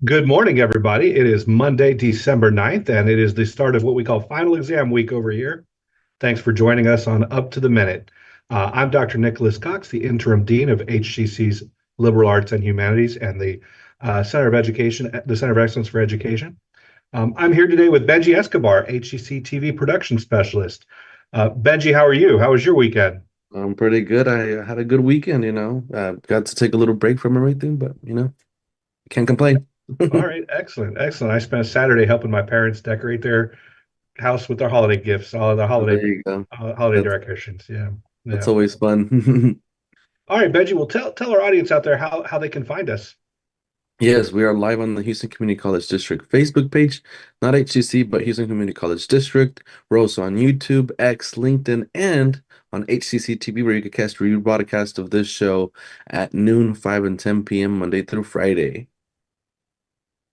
Good morning, everybody. It is Monday, December 9th, and it is the start of what we call final exam week over here. Thanks for joining us on Up to the Minute. I'm Dr. Nicholas Cox, the interim dean of HCC's Liberal Arts and Humanities and the Center of Education, the Center of Excellence for Education. I'm here today with Benji Escobar, HCCTV production specialist. Benji, how are you? How was your weekend? I'm pretty good. I had a good weekend, got to take a little break from everything, but can't complain. All right, excellent, excellent. I spent Saturday helping my parents decorate their house with their holiday gifts, all of the There you go. holiday That's decorations. Yeah, that's yeah. always fun. All right, Benji. Well, tell our audience out there how they can find us. Yes, we are live on the Houston Community College District Facebook page, not HCC, but Houston Community College District. We're also on YouTube, X, LinkedIn, and on HCCTV, where you can catch rebroadcast of this show at noon, 5 and 10 p.m. Monday through Friday.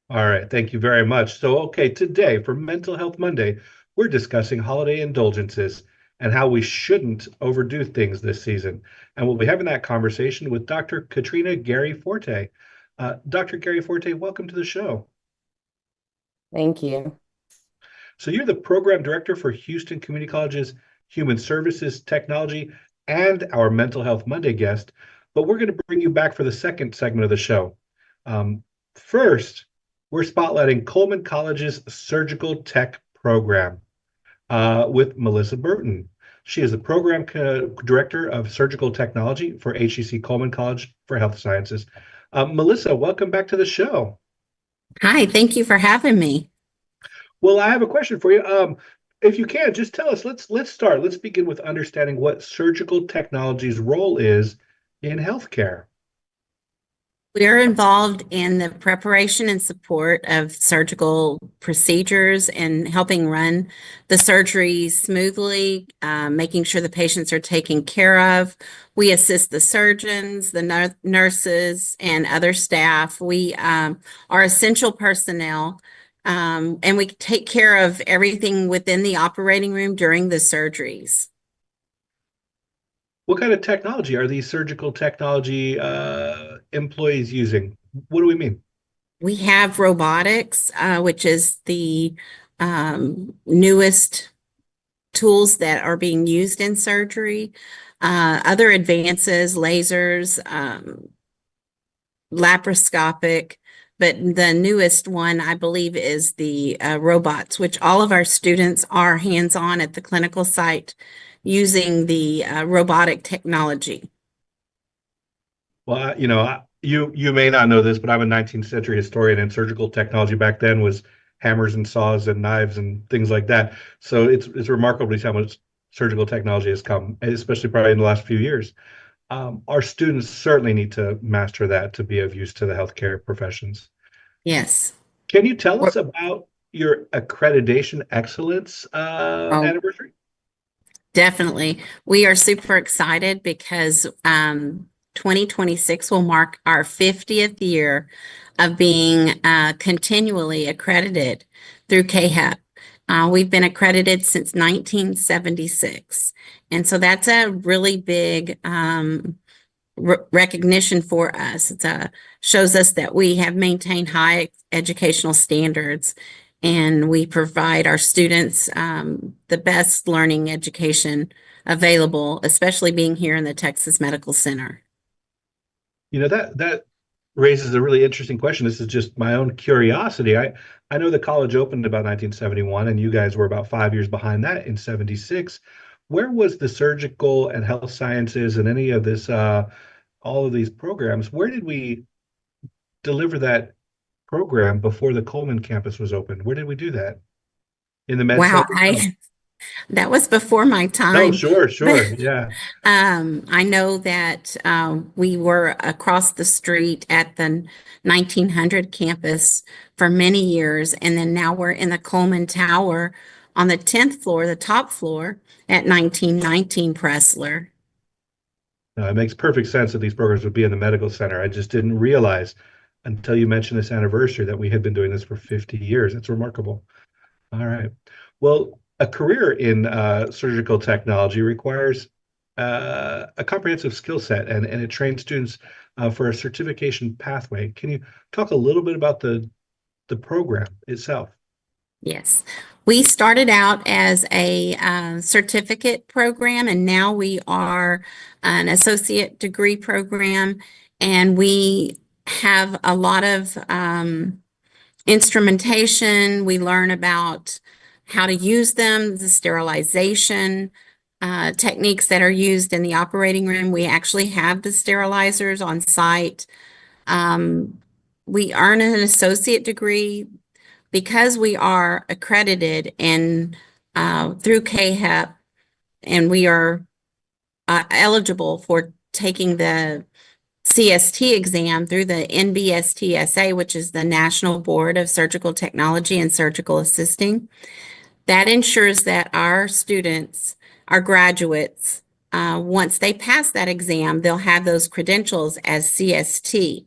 All right, thank you very much. So, okay, today for Mental Health Monday, we're discussing holiday indulgences and how we shouldn't overdo things this season. And we'll be having that conversation with Dr. Katrina Gary Forte. Dr. Gary Forte, welcome to the show. Thank you. So you're the program director for Houston Community College's Human Services Technology and our Mental Health Monday guest, but we're going to bring you back for the second segment of the show. First, we're spotlighting Coleman College's Surgical Tech program with Melissa Bruton. She is the program director of surgical technology for HCC Coleman College for Health Sciences. Melissa, welcome back to the show. Hi, thank you for having me. Well, I have a question for you. If you can, just tell us. Let's start. Let's begin with understanding what surgical technology's role is in healthcare. We are involved in the preparation and support of surgical procedures and helping run the surgery smoothly, making sure the patients are taken care of. We assist the surgeons, the nurses, and other staff. We are essential personnel, and we take care of everything within the operating room during the surgeries. What kind of technology are these surgical technology employees using? What do we mean? We have robotics, which is the newest tools that are being used in surgery. Other advances, lasers, laparoscopic, but the newest one, I believe, is the robots, which all of our students are hands-on at the clinical site using the robotic technology. Well, you may not know this, but I'm a 19th century historian, and surgical technology back then was hammers and saws and knives and things like that. So it's remarkable to see how much surgical technology has come, especially probably in the last few years. Our students certainly need to master that to be of use to the healthcare professions. Yes. Can you tell us about your accreditation excellence Oh, anniversary? definitely. We are super excited because 2026 will mark our 50th year of being continually accredited through KHEP. We've been accredited since 1976. And so that's a really big recognition for us. Shows us that we have maintained high educational standards and we provide our students the best learning education available, especially being here in the Texas Medical Center. That raises a really interesting question. This is just my own curiosity. I know the college opened about 1971, and you guys were about 5 years behind that in 76. Where was the surgical and health sciences and any of this, all of these programs? Where did we deliver that program before the Coleman campus was opened? Where did we do that? In the med Wow, center? that was before my No, time, sure, but sure. Yeah. I know that we were across the street at the 1900 campus for many years, and then now we're in the Coleman Tower on the 10th floor, the top floor at 1919 Pressler. No, it makes perfect sense that these programs would be in the medical center. I just didn't realize until you mentioned this anniversary that we had been doing this for 50 years. It's remarkable. All right. Well, a career in surgical technology requires a comprehensive skill set, and it trains students for a certification pathway. Can you talk a little bit about the the program itself? Yes. We started out as a certificate program, and now we are an associate degree program, and we have a lot of instrumentation. We learn about how to use them, the sterilization techniques that are used in the operating room. We actually have the sterilizers on site. We earn an associate degree because we are accredited and through KHEP, and we are eligible for taking the CST exam through the NBSTSA, which is the National Board of Surgical Technology and Surgical Assisting. That ensures that our students, our graduates, once they pass that exam, they'll have those credentials as CST,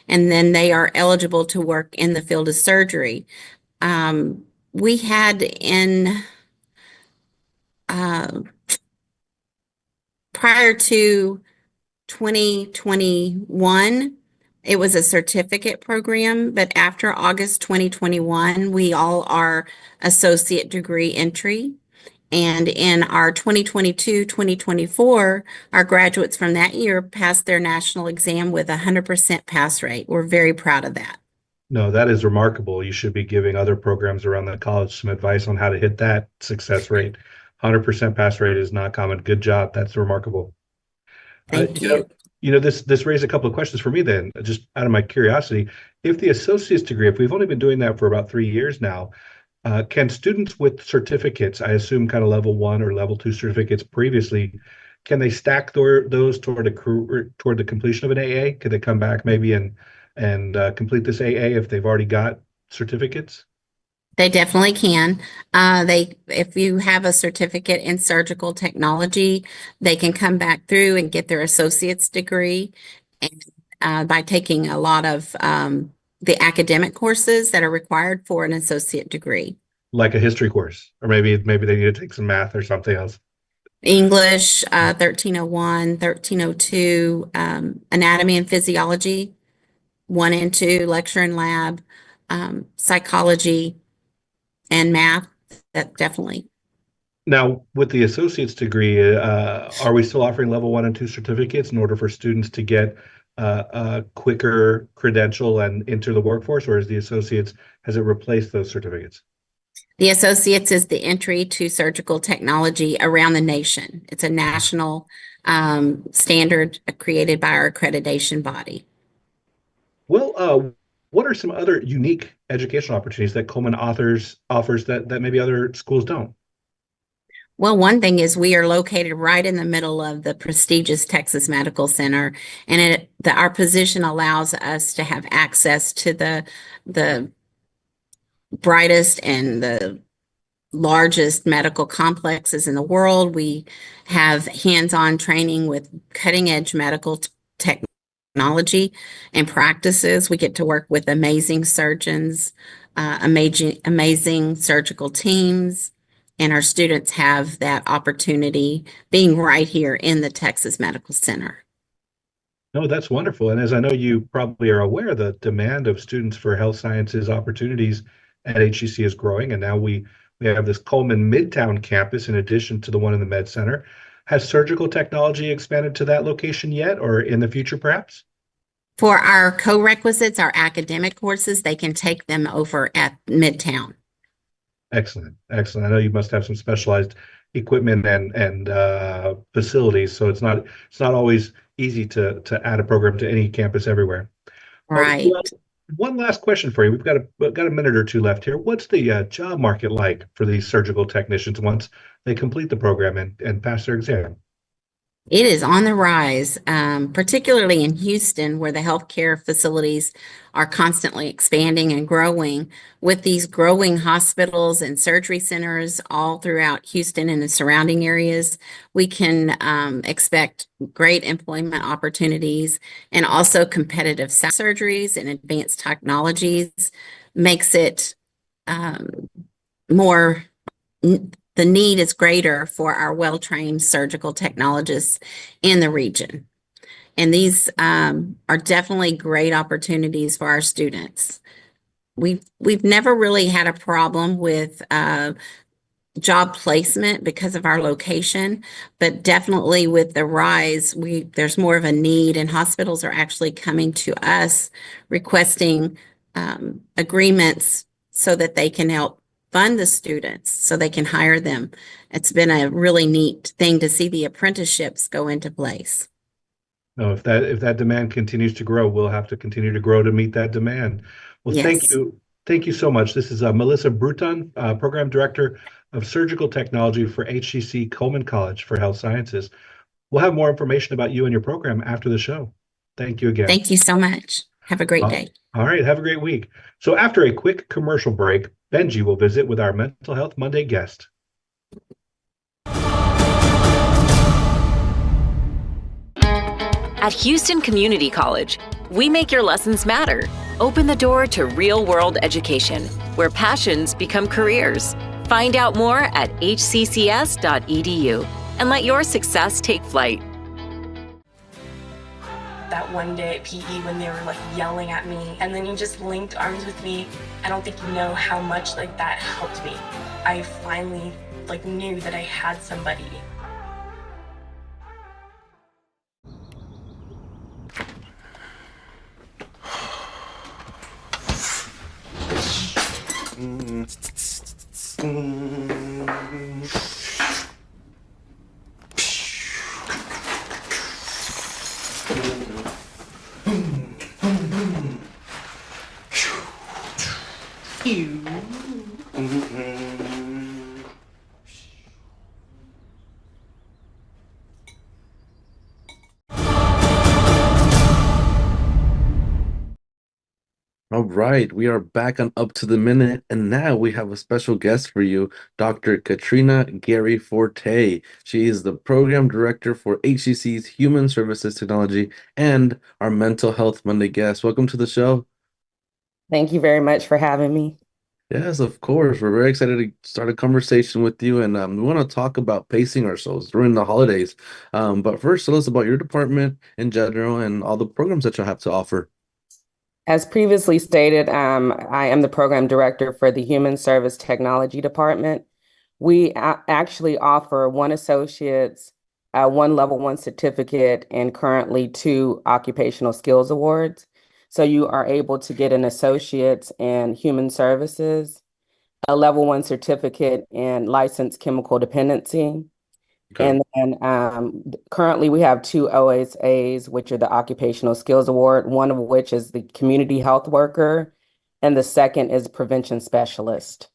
and then they are eligible to work in the field of surgery. We had in prior to 2021, it was a certificate program, but after August 2021, we all are associate degree entry. And in our 2022-2024, our graduates from that year passed their national exam with 100% pass rate. We're very proud of that. No, that is remarkable. You should be giving other programs around the college some advice on how to hit that success rate. 100% pass rate is not common. Good job. That's remarkable. Thank you. This raised a couple of questions for me then, just out of my curiosity. If the associate's degree, if we've only been doing that for about 3 years now, can students with certificates, I assume kind of level 1 or level 2 certificates previously, can they stack those toward the completion of an AA? Could they come back maybe and complete this AA if they've already got certificates? They definitely can. If you have a certificate in surgical technology, they can come back through and get their associate's degree, and by taking a lot of the academic courses that are required for an associate degree. Like a history course, or maybe they need to take some math or something else. English, 1301, 1302, anatomy and physiology, 1 and 2, lecture and lab, psychology, and math. That definitely. Now, with the associate's degree, are we still offering level 1 and 2 certificates in order for students to get a quicker credential and enter the workforce, or is the associates, has it replaced those certificates? The associates is the entry to surgical technology around the nation. It's a national standard created by our accreditation body. Well, what are some other unique educational opportunities that Coleman offers that maybe other schools don't? Well, one thing is we are located right in the middle of the prestigious Texas Medical Center, and our position allows us to have access to the brightest and the largest medical complexes in the world. We have hands-on training with cutting-edge medical technology and practices. We get to work with amazing surgeons, amazing surgical teams, and our students have that opportunity being right here in the Texas Medical Center. No, that's wonderful. And as I know you probably are aware, the demand of students for health sciences opportunities at HCC is growing. And now we have this Coleman Midtown campus in addition to the one in the Med Center. Has surgical technology expanded to that location yet, or in the future perhaps? For our co-requisites, our academic courses, they can take them over at Midtown. Excellent, excellent. I know you must have some specialized equipment and facilities, so it's not always easy to add a program to any campus everywhere. Right. Well, one last question for you. We've got a minute or two left here. What's the job market like for these surgical technicians once they complete the program and pass their exam? It is on the rise, particularly in Houston, where the healthcare facilities are constantly expanding and growing. With these growing hospitals and surgery centers all throughout Houston and the surrounding areas, we can expect great employment opportunities, and also competitive surgeries and advanced technologies makes it more. The need is greater for our well-trained surgical technologists in the region. And these are definitely great opportunities for our students. we've never really had a problem with job placement because of our location, but definitely with the rise, there's more of a need, and hospitals are actually coming to us requesting agreements so that they can help fund the students so they can hire them. It's been a really neat thing to see the apprenticeships go into place. No, if that demand continues to grow, we'll have to continue to grow to meet that demand. Well, thank Yes. you. Thank you so much. This is Melissa Bruton, Program Director of Surgical Technology for HCC Coleman College for Health Sciences. We'll have more information about you and your program after the show. Thank you again. Thank you so much. Have a great Uh, day. All right, have a great week. So after a quick commercial break, Benji will visit with our Mental Health Monday guest. At Houston Community College, we make your lessons matter. Open the door to real-world education, where passions become careers. Find out more at hccs.edu and let your success take flight. That one day at PE when they were like yelling at me, and then you just linked arms with me. I don't think you know how much like that helped me. I finally like knew that I had somebody. All right, we are back on Up to the Minute, and now we have a special guest for you, Dr. Katrina Gary Forte. She is the Program Director for HCC's Human Services Technology and our Mental Health Monday guest. Welcome to the show. Thank you very much for having me. Yes, of course. We're very excited to start a conversation with you, and we want to talk about pacing ourselves during the holidays. But first, tell us about your department in general and all the programs that you have to offer. As previously stated, I am the program director for the Human Service Technology Department. We actually offer one associate's, one level one certificate, and currently 2 occupational skills awards. So you are able to get an associate's in human services, a level 1 certificate in licensed chemical dependency. Okay. And then currently we have 2 OSAs, which are the Occupational Skills Award, one of which is the Community Health Worker, and the second is Prevention Specialist.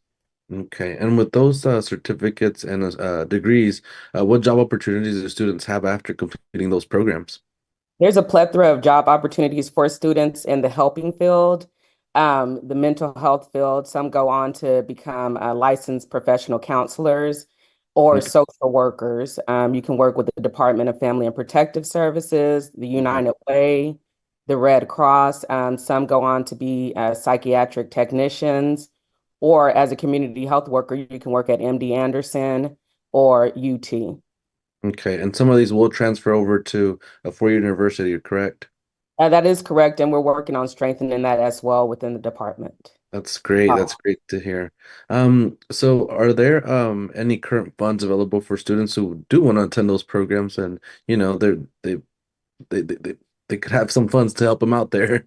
Okay. And with those certificates and degrees, what job opportunities do students have after completing those programs? There's a plethora of job opportunities for students in the helping field, the mental health field. Some go on to become licensed professional counselors or Okay. social workers. You can work with the Department of Family and Protective Services, the United Way, the Red Cross. Some go on to be psychiatric technicians, or as a community health worker, you can work at MD Anderson or UT. Okay. And some of these will transfer over to a four-year university, correct? That is correct, and we're working on strengthening that as well within the department. That's great. That's great to hear. So are there any current funds available for students who do want to attend those programs and they they they could have some funds to help them out there?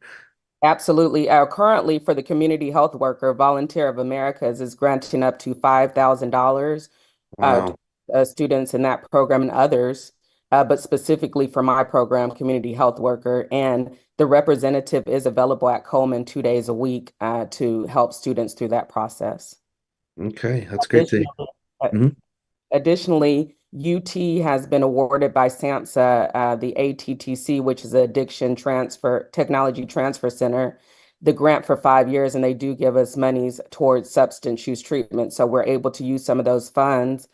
Absolutely. Currently, for the community health worker, Volunteer of Americas is granting up to $5,000 Wow. students in that program and others, but specifically for my program, community health worker. And the representative is available at Coleman 2 days a week to help students through that process. Okay, that's great to Additionally, uh, Mhm. Additionally, UT has been awarded by SAMHSA, the ATTC, which is the Addiction Transfer Technology Transfer Center, the grant for 5 years, and they do give us monies towards substance use treatment. So we're able to use some of those funds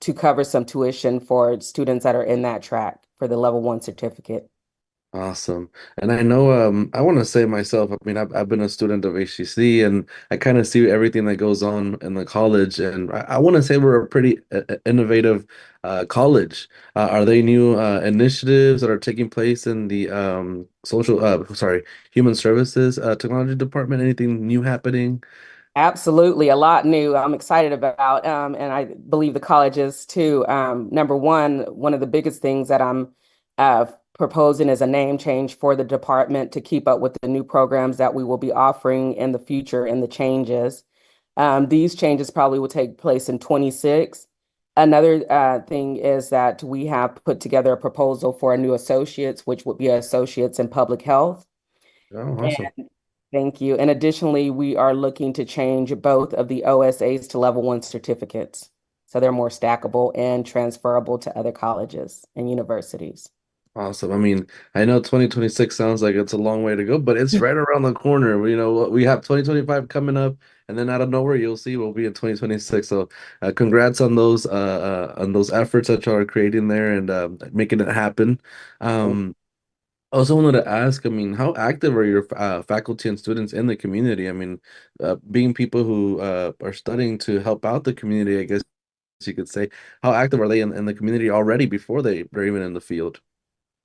to cover some tuition for students that are in that track for the level 1 certificate. Awesome. And I know I want to say myself, I mean I've been a student of HCC and I kind of see everything that goes on in the college and I want to say we're a pretty innovative college. Are they new initiatives that are taking place in the human services technology department? Anything new happening? Absolutely, a lot new. I'm excited about, and I believe the college is too. Number one of the biggest things that I'm proposing is a name change for the department to keep up with the new programs that we will be offering in the future and the changes. These changes probably will take place in 26. Another thing is that we have put together a proposal for a new associates, which would be associates in public health. Oh, awesome. And thank you. And additionally, we are looking to change both of the OSAs to level one certificates. So they're more stackable and transferable to other colleges and universities. Awesome. I mean, I know 2026 sounds like it's a long way to go, but it's right around the corner. You know, we have 2025 coming up, and then out of nowhere, you'll see we'll be in 2026. So, congrats on those efforts that y'all are creating there and making it happen. I also wanted to ask, I mean, how active are your faculty and students in the community? I mean, being people who are studying to help out the community, I guess you could say, how active are they in the community already before they're even in the field?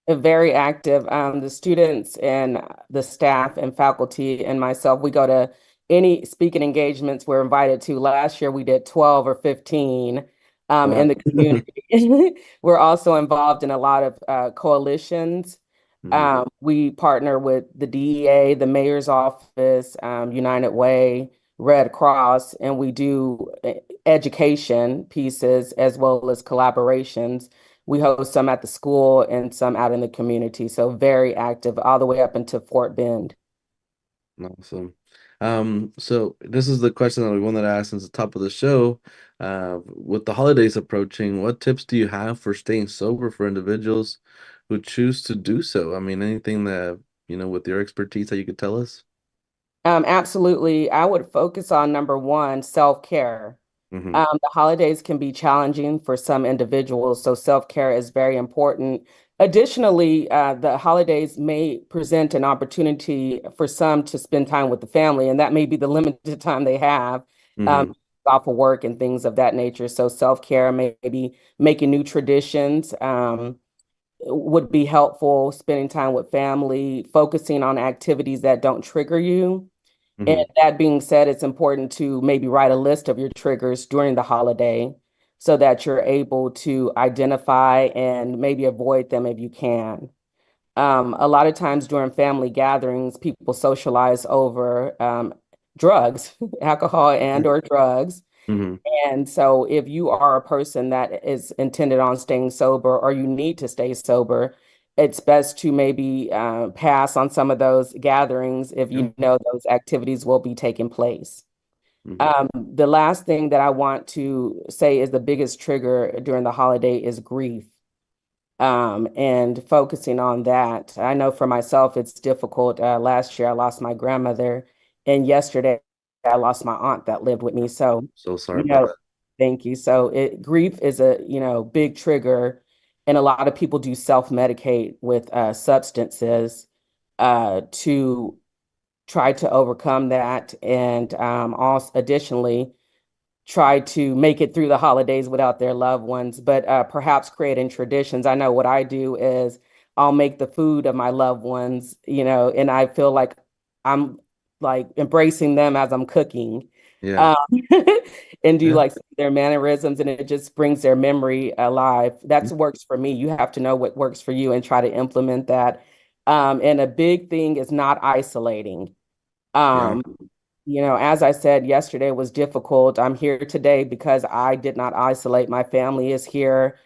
Very active. The students and the staff and faculty and myself, we go to any speaking engagements we're invited to. Last year we did 12 or 15 Wow. in the community. We're also involved in a lot of coalitions. Mhm. We partner with the DEA, the mayor's office, United Way, Red Cross, and we do education pieces as well as collaborations. We host some at the school and some out in the community. So very active all the way up into Fort Bend. Awesome. So this is the question that we wanted to ask since the top of the show. With the holidays approaching, what tips do you have for staying sober for individuals who choose to do so? I mean, anything that, with your expertise that you could tell us? Absolutely. I would focus on number one, self-care. Hmm. The holidays can be challenging for some individuals, so self-care is very important. Additionally, the holidays may present an opportunity for some to spend time with the family, and that may be the limited time they have Hmm. off of work and things of that nature. So self-care, maybe making new traditions, would be helpful, spending time with family, focusing on activities that don't trigger you. And Hmm. that being said, it's important to maybe write a list of your triggers during the holiday so that you're able to identify and maybe avoid them if you can. A lot of times during family gatherings, people socialize over drugs, alcohol and or drugs. Hmm. And so if you are a person that is intended on staying sober or you need to stay sober, it's best to maybe pass on some of those gatherings if Yeah. you know those activities will be taking place. Hmm. The last thing that I want to say is the biggest trigger during the holiday is grief. And focusing on that. I know for myself, it's difficult. Last year, I lost my grandmother, and yesterday, I lost my aunt that lived with me. So, So sorry you about know, that. thank you. So, grief is a big trigger, and a lot of people do self-medicate with substances to try to overcome that, and also additionally try to make it through the holidays without their loved ones, but perhaps creating traditions. I know what I do is I'll make the food of my loved ones, and I feel like I'm like embracing them as I'm cooking. Yeah. Um, and do Yeah. like their mannerisms, and it just brings their memory alive. That's works for me. You have to know what works for you and try to implement that. And a big thing is not isolating. Yeah. Um, as I said yesterday was difficult. I'm here today because I did not isolate. My family is here.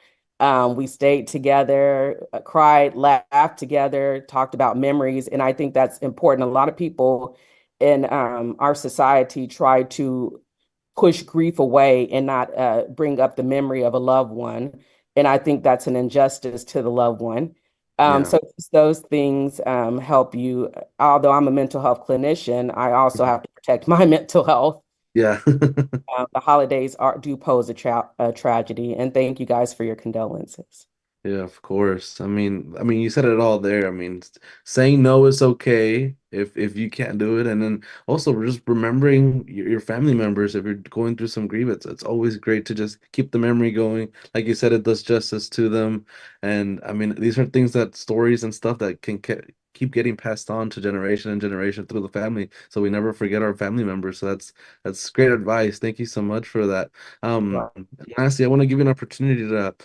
We stayed together, cried, laughed together, talked about memories, and I think that's important. A lot of people in our society try to push grief away and not bring up the memory of a loved one, and I think that's an injustice to the loved one. Yeah. So just those things help you. Although I'm a mental health clinician, I also have to protect my mental health. Yeah. The holidays do pose a tragedy, and thank you guys for your condolences. Yeah, of course. I mean, you said it all there. I mean, saying no is okay if you can't do it, and then also just remembering your family members if you're going through some grievance. It's always great to just keep the memory going. Like you said, it does justice to them, and I mean, these are things that stories and stuff that can keep getting passed on to generation and generation through the family, so we never forget our family members. So that's great advice. Thank you so much for that. Right. Lastly, I want to give you an opportunity to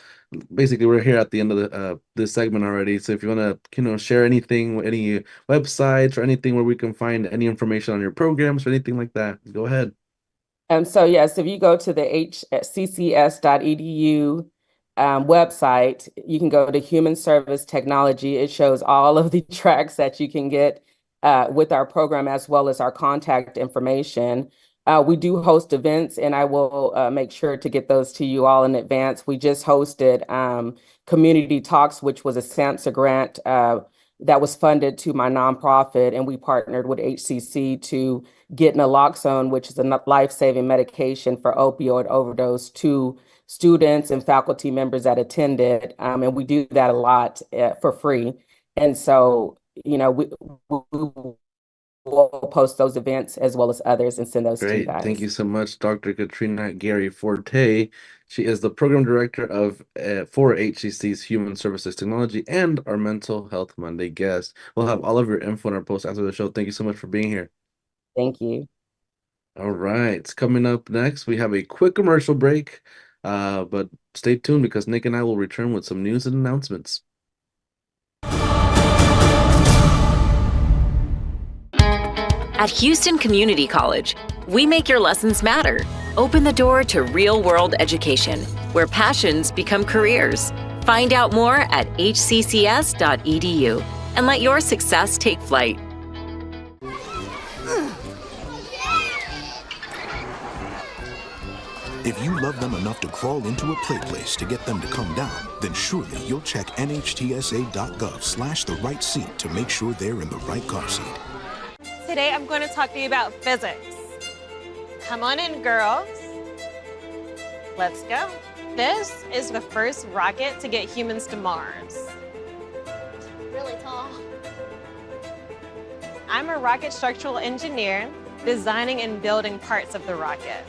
basically we're here at the end of the this segment already. So if you want to, share anything, any websites or anything where we can find any information on your programs or anything like that, go ahead. So yes, if you go to the hccs.edu website, you can go to Human Service Technology. It shows all of the tracks that you can get with our program as well as our contact information. We do host events, and I will make sure to get those to you all in advance. We just hosted Community Talks, which was a SAMHSA grant that was funded to my nonprofit, and we partnered with HCC to get naloxone, which is a life-saving medication for opioid overdose, to students and faculty members that attended. And we do that a lot for free. And so, we will post those events as well as others and send those to you Great. Thank guys. you so much, Dr. Katrina Gary Forte. She is the program director of for HCC's Human Services Technology and our Mental Health Monday guest. We'll have all of your info in our post after the show. Thank you so much for being here. Thank you. All right. Coming up next, we have a quick commercial break. But stay tuned because Nick and I will return with some news and announcements. At Houston Community College, we make your lessons matter. Open the door to real-world education, where passions become careers. Find out more at hccs.edu and let your success take flight. If you love them enough to crawl into a play place to get them to come down, then surely you'll check nhtsa.gov/the right seat to make sure they're in the right car seat. Today I'm going to talk to you about physics. Come on in, girls. Let's go. This is the first rocket to get humans to Mars. Really tall. I'm a rocket structural engineer, designing and building parts of the rocket.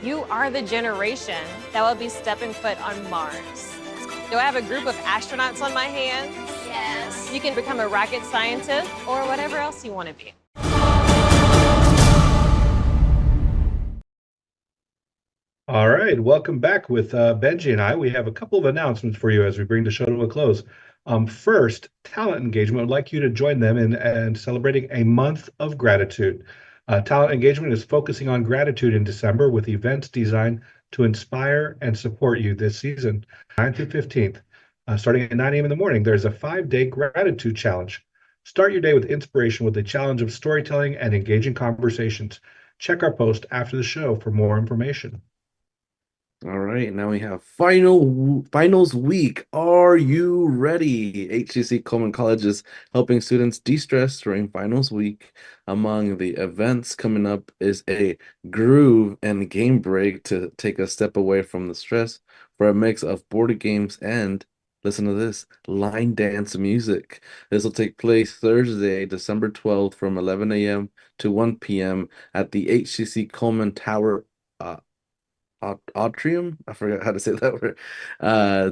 You are the generation that will be stepping foot on Mars. Do I have a group of astronauts on my hands? Yes. You can become a rocket scientist or whatever else you want to be. All right, welcome back with Benji and I. We have a couple of announcements for you as we bring the show to a close. First, Talent Engagement would like you to join them in celebrating a month of gratitude. Talent Engagement is focusing on gratitude in December with events designed to inspire and support you this season, 9th through 15th. Starting at 9 a.m. in the morning, there's a 5-day gratitude challenge. Start your day with inspiration with the challenge of storytelling and engaging conversations. Check our post after the show for more information. All right, now we have finals week. Are you ready? HCC Coleman College is helping students de-stress during finals week. Among the events coming up is a groove and game break to take a step away from the stress for a mix of board games and, listen to this, line dance music. This will take place Thursday, December 12th from 11 a.m. to 1 p.m. at the HCC Coleman Tower atrium. I forgot how to say that word.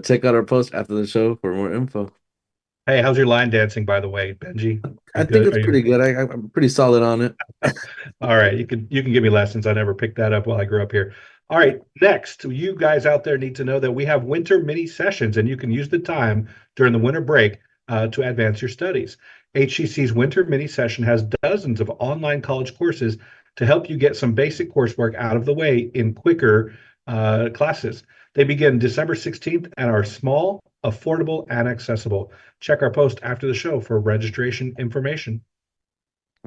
Check out our post after the show for more info. Hey, how's your line dancing, by the way, Benji? I think it's pretty good. I'm pretty solid on it. All right, you can give me lessons. I never picked that up while I grew up here. All right, next, you guys out there need to know that we have winter mini sessions, and you can use the time during the winter break to advance your studies. HCC's winter mini session has dozens of online college courses to help you get some basic coursework out of the way in quicker classes. They begin December 16th and are small, affordable, and accessible. Check our post after the show for registration information.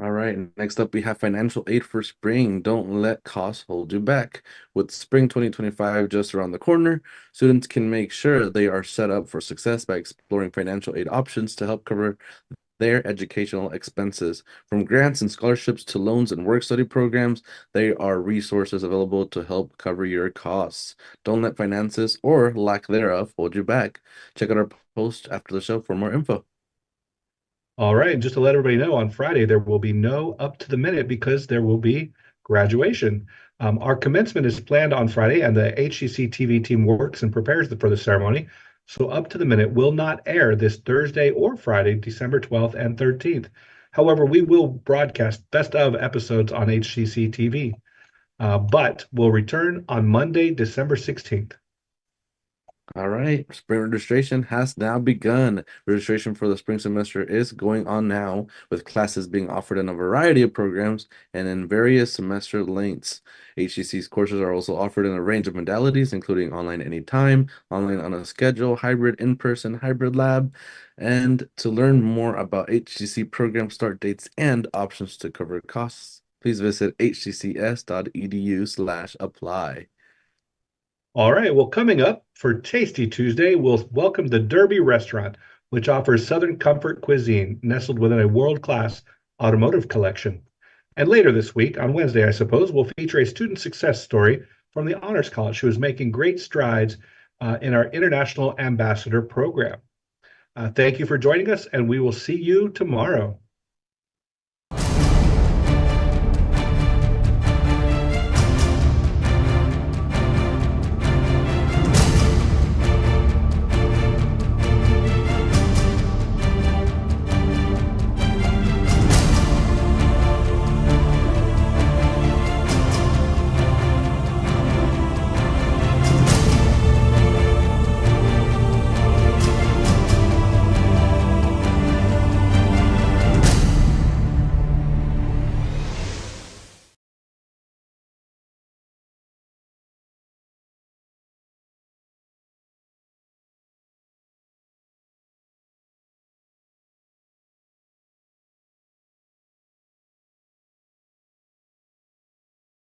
All right, next up we have financial aid for spring. Don't let costs hold you back. With spring 2025 just around the corner, students can make sure they are set up for success by exploring financial aid options to help cover their educational expenses. From grants and scholarships to loans and work study programs, there are resources available to help cover your costs. Don't let finances or lack thereof hold you back. Check out our post after the show for more info. All right, and just to let everybody know, on Friday there will be no up to the minute because there will be graduation. Our commencement is planned on Friday, and the HCC TV team works and prepares for the ceremony. So up to the minute will not air this Thursday or Friday, December 12th and 13th. However, we will broadcast best of episodes on HCC TV, but will return on Monday, December 16th. All right, spring registration has now begun. Registration for the spring semester is going on now, with classes being offered in a variety of programs and in various semester lengths. HCC's courses are also offered in a range of modalities, including online anytime, online on a schedule, hybrid in-person, hybrid lab. And to learn more about HCC program start dates and options to cover costs, please visit hccs.edu/apply. All right, well, coming up for Tasty Tuesday, we'll welcome the Derby Restaurant, which offers Southern comfort cuisine nestled within a world-class automotive collection. And later this week, on Wednesday, I suppose, we'll feature a student success story from the Honors College who is making great strides in our International Ambassador Program. Thank you for joining us, and we will see you tomorrow.